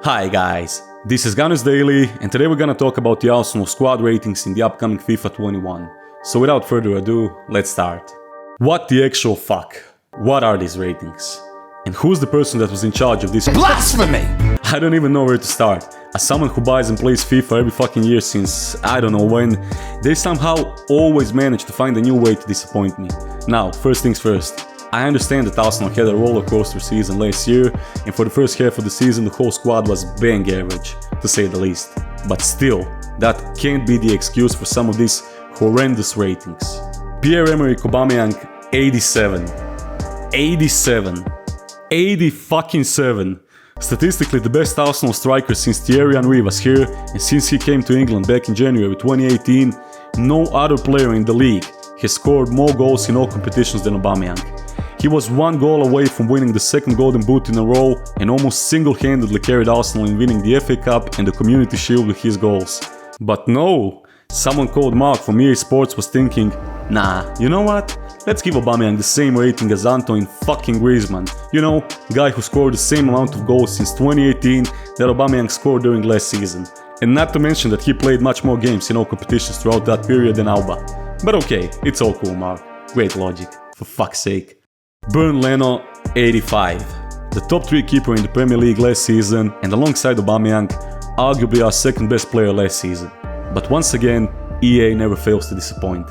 Hi guys, this is Gunners Daily, and today we're gonna talk about the Arsenal squad ratings in the upcoming FIFA 21. So without further ado, let's start. What the actual fuck? What are these ratings? And who's the person that was in charge of this Blasphemy! I don't even know where to start. As someone who buys and plays FIFA every fucking year since I don't know when, they somehow always manage to find a new way to disappoint me. Now, first things first. I understand that Arsenal had a rollercoaster season last year, and for the first half of the season the whole squad was bang average, to say the least. But still, that can't be the excuse for some of these horrendous ratings. Pierre, Emerick, Aubameyang, 87. 87. 80-fucking-7. Statistically the best Arsenal striker since Thierry Henry was here, and since he came to England back in January 2018, no other player in the league has scored more goals in all competitions than Aubameyang. He was one goal away from winning the second Golden Boot in a row and almost single-handedly carried Arsenal in winning the FA Cup and the Community Shield with his goals. But no! Someone called Mark from EA Sports was thinking, nah, you know what? Let's give Aubameyang the same rating as Antoine fucking Griezmann. You know, guy who scored the same amount of goals since 2018 that Aubameyang scored during last season. And not to mention that he played much more games in all competitions throughout that period than Auba. But okay, it's all cool, Mark. Great logic, for fuck's sake. Bernd Leno, 85. The top 3 keeper in the Premier League last season, and alongside Aubameyang, arguably our second best player last season. But once again, EA never fails to disappoint.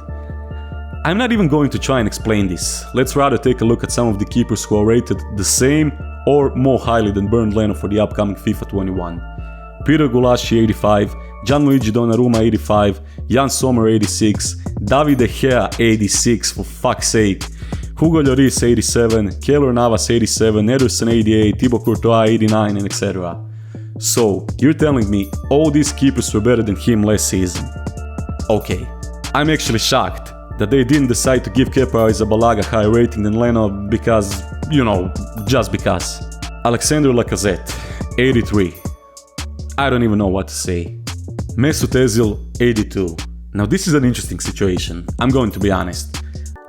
I'm not even going to try and explain this. Let's rather take a look at some of the keepers who are rated the same or more highly than Bernd Leno for the upcoming FIFA 21. Peter Gulaschi, 85, Gianluigi Donnarumma, 85, Jan Sommer, 86, David De Gea, 86, for fuck's sake, Hugo Lloris, 87, Keylor Navas, 87, Ederson, 88, Thibaut Courtois, 89, and etc. So, you're telling me all these keepers were better than him last season? Okay, I'm actually shocked that they didn't decide to give Kepa Arrizabalaga a higher rating than Leno because, you know, just because. Alexander Lacazette, 83. I don't even know what to say. Mesut Özil, 82. Now this is an interesting situation, I'm going to be honest.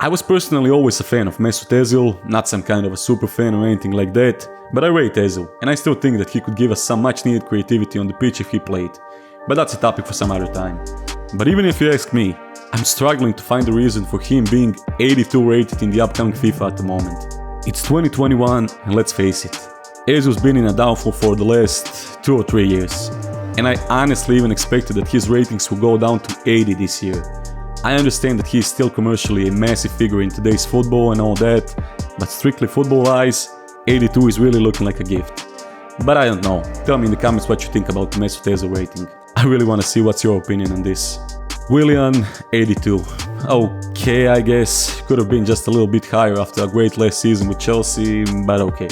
I was personally always a fan of Mesut Özil, not some kind of a super fan or anything like that, but I rate Özil, and I still think that he could give us some much needed creativity on the pitch if he played. But that's a topic for some other time. But even if you ask me, I'm struggling to find a reason for him being 82 rated in the upcoming FIFA at the moment. It's 2021, and let's face it, Özil's been in a downfall for the last 2 or 3 years. And I honestly even expected that his ratings would go down to 80 this year. I understand that he is still commercially a massive figure in today's football and all that, but strictly football-wise, 82 is really looking like a gift. But I don't know, tell me in the comments what you think about the Mesut Özil rating. I really want to see what's your opinion on this. Willian, 82. Okay, I guess, could have been just a little bit higher after a great last season with Chelsea, but okay.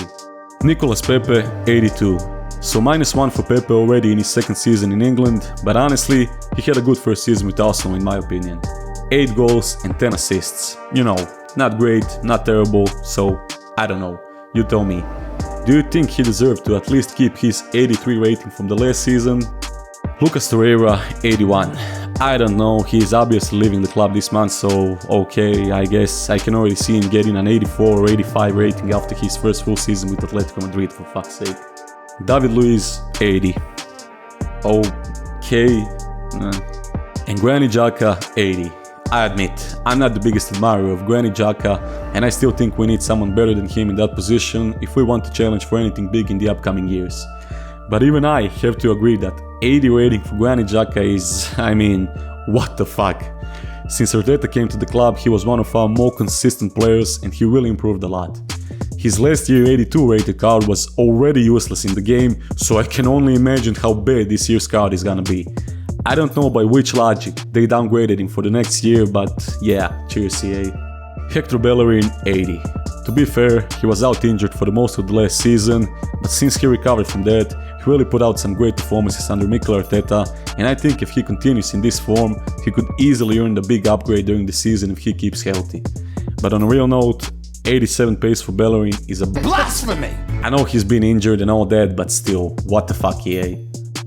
Nicolas Pepe, 82. So -1 for Pepe already in his second season in England, but honestly, he had a good first season with Arsenal in my opinion. 8 goals and 10 assists. You know, not great, not terrible, so I don't know. You tell me. Do you think he deserved to at least keep his 83 rating from the last season? Lucas Torreira, 81. I don't know, he is obviously leaving the club this month, so okay, I guess I can already see him getting an 84 or 85 rating after his first full season with Atletico Madrid, for fuck's sake. David Luiz, 80. Okay. And Granit Xhaka, 80. I admit, I'm not the biggest admirer of Granit Xhaka, and I still think we need someone better than him in that position if we want to challenge for anything big in the upcoming years. But even I have to agree that 80 rating for Granit Xhaka is, I mean, what the fuck. Since Arteta came to the club, he was one of our more consistent players and he really improved a lot. His last year 82 rated card was already useless in the game, so I can only imagine how bad this year's card is gonna be. I don't know by which logic they downgraded him for the next year, but yeah, cheers CA. Hector Bellerin, 80. To be fair, he was out injured for the most of the last season, but since he recovered from that, he really put out some great performances under Mikel Arteta, and I think if he continues in this form, he could easily earn the big upgrade during the season if he keeps healthy. But on a real note, 87 pace for Bellerin is a blasphemy! I know he's been injured and all that, but still, what the fuck, EA?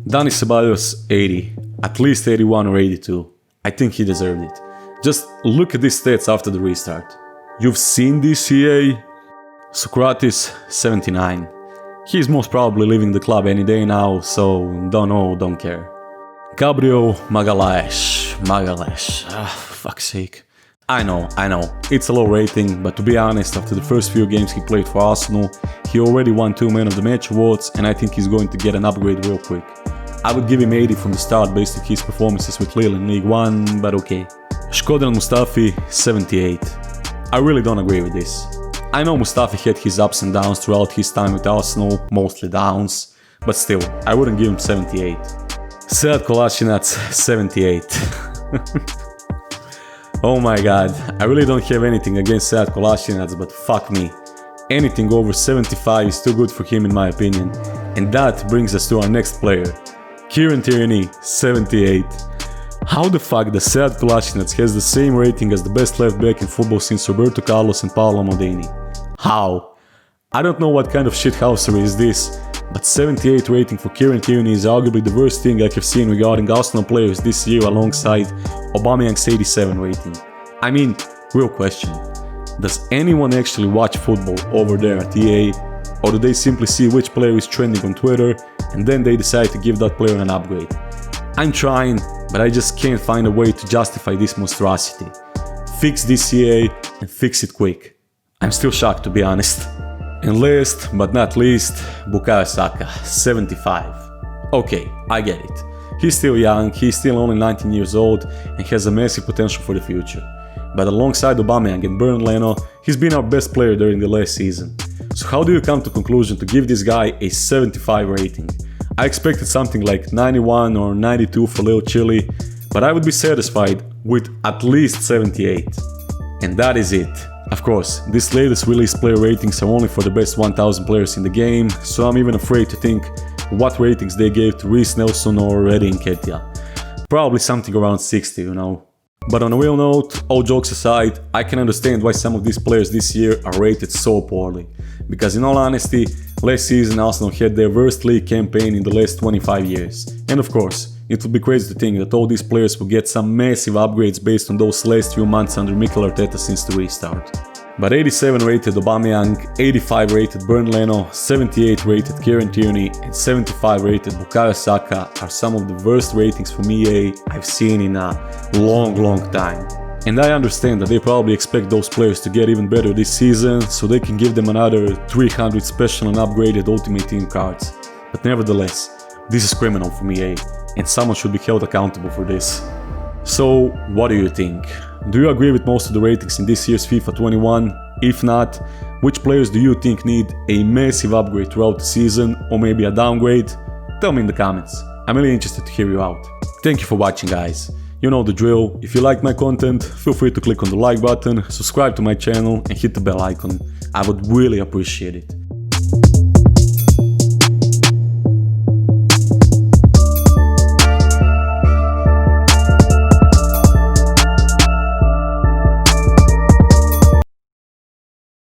Dani Ceballos, 80. At least 81 or 82. I think he deserved it. Just look at these stats after the restart. You've seen this, EA? Socrates, 79. He's most probably leaving the club any day now, so don't know, don't care. Gabriel Magalhaes. Fuck's sake. I know, it's a low rating, but to be honest, after the first few games he played for Arsenal, he already won 2 Man of the Match awards, and I think he's going to get an upgrade real quick. I would give him 80 from the start based on his performances with Lille in League 1, but okay. Shkodran Mustafi, 78. I really don't agree with this. I know Mustafi had his ups and downs throughout his time with Arsenal, mostly downs, but still, I wouldn't give him 78. Sead Kolasinac, 78. Oh my god, I really don't have anything against Sead Kolasinac, but fuck me. Anything over 75 is too good for him in my opinion. And that brings us to our next player. Tierney, 78. How the fuck does Sead Kolasinac has the same rating as the best left back in football since Roberto Carlos and Paolo Maldini? How? I don't know what kind of shithousery is this, but 78 rating for Tierney is arguably the worst thing I have seen regarding Arsenal players this year alongside Aubameyang's 87 rating. I mean, real question, does anyone actually watch football over there at EA, or do they simply see which player is trending on Twitter and then they decide to give that player an upgrade? I'm trying, but I just can't find a way to justify this monstrosity. Fix this EA and fix it quick. I'm still shocked, to be honest. And last but not least, Bukayo Saka, 75. Okay, I get it. He's still young, he's still only 19 years old and has a massive potential for the future. But alongside Aubameyang and Bernd Leno, he's been our best player during the last season. So how do you come to the conclusion to give this guy a 75 rating? I expected something like 91 or 92 for Lil Chile, but I would be satisfied with at least 78. And that is it. Of course, this latest released player ratings are only for the best 1000 players in the game, so I'm even afraid to think what ratings they gave to Reece Nelson or Eddie Nketiah. Probably something around 60, you know. But on a real note, all jokes aside, I can understand why some of these players this year are rated so poorly. Because in all honesty, last season Arsenal had their worst league campaign in the last 25 years. And of course, it would be crazy to think that all these players will get some massive upgrades based on those last few months under Mikel Arteta since the restart. But 87 rated Aubameyang, 85 rated Bernd Leno, 78 rated Tierney and 75 rated Bukayo Saka are some of the worst ratings from EA I've seen in a long time. And I understand that they probably expect those players to get even better this season, so they can give them another 300 special and upgraded Ultimate Team cards. But nevertheless, this is criminal from EA, and someone should be held accountable for this. So, what do you think? Do you agree with most of the ratings in this year's FIFA 21? If not, which players do you think need a massive upgrade throughout the season, or maybe a downgrade? Tell me in the comments, I'm really interested to hear you out. Thank you for watching, guys. You know the drill, if you like my content, feel free to click on the like button, subscribe to my channel and hit the bell icon. I would really appreciate it.